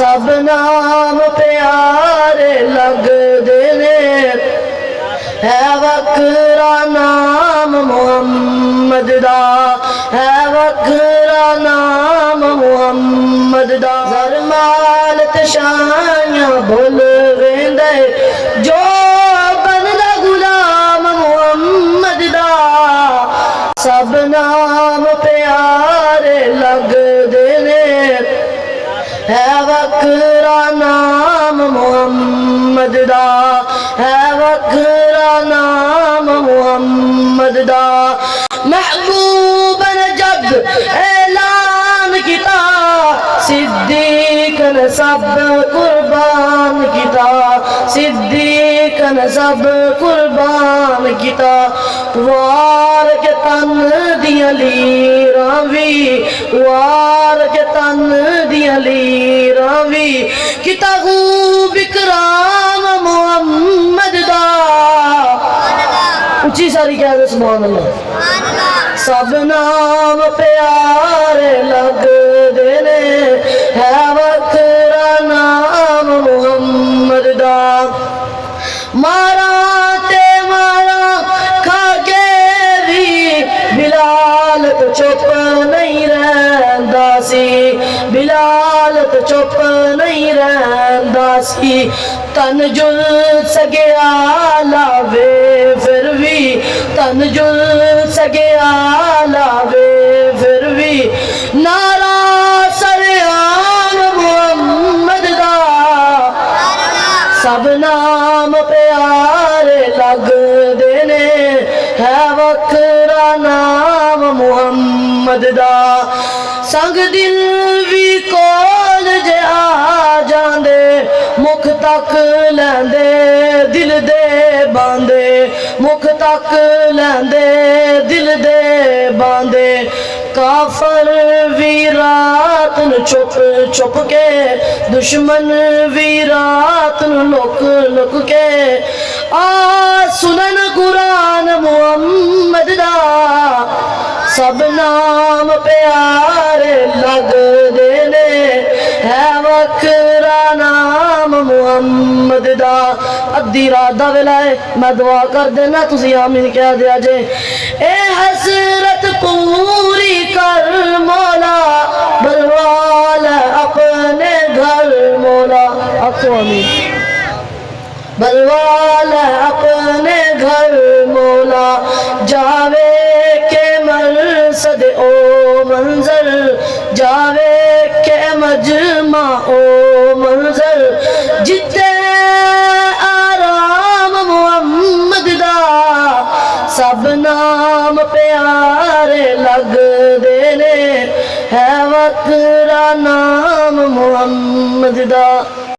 सब नाम प्यारे लगदे ने है वखरा नाम मुहम्मद दा है वखरा नाम मुहम्मद दा ज़रमाल ते शायां भुल वेंदे जो बनदा गुलाम मुहम्मद दा सब नाम प्यारे लगदे ने है वखरा नाम मुहम्मद दा है वखरा नाम मुहम्मद दा महबूब ने जब ऐलान किया सिद्दीक ने सब कुर्बान किया सिद्दीक ने सब कुर्बान किया वार के तन दियां लीरां वी वार के तन दियां लीरां वी किता खूब इकराम मुहम्मद दा उच्ची सारी कह दे सुभान अल्लाह सब नाम प्यारे लगदे ने है वखरा नाम मुहम्मद दा मारा ते मारा खाके भी बिलाल तो चुप नहीं रहंदा सी बिलाल तो चुप नहीं रहंदा सी तन जुल सगया लावे फिर भी तन जुल सगया लावे फिर भी नारा सरेआम मुहम्मद दा सब नाम प्यारे लगदे ने है वखरा नाम मुहम्मद दा संग दिल भी कोल जे आ जांदे मुख तक लैंदे दिल दे बांदे मुख तक लैंदे दिल दे बांदे काफर भी रात नू छुप छुप के दुश्मन भी रात नू लुक लुक के आ सुनन कुरान मुहम्मद दा सब नाम प्यारे लगदे ने है वखरा नाम मुहम्मद दा अद्धी रात दा वेला है मैं दुआ कर देना तुसी आमीन कह दिया जे ए हसरत पूरी कर मौला बरवाल अपने घर मौला आखो आमीन बरवाल अपने घर मौला जावे के मरसद ओ मंजर जावे के मजमा ओ मंजर जिते आराम मुहम्मद दा सब नाम प्यारे लगदे ने है वखरा नाम मुहम्मद दा।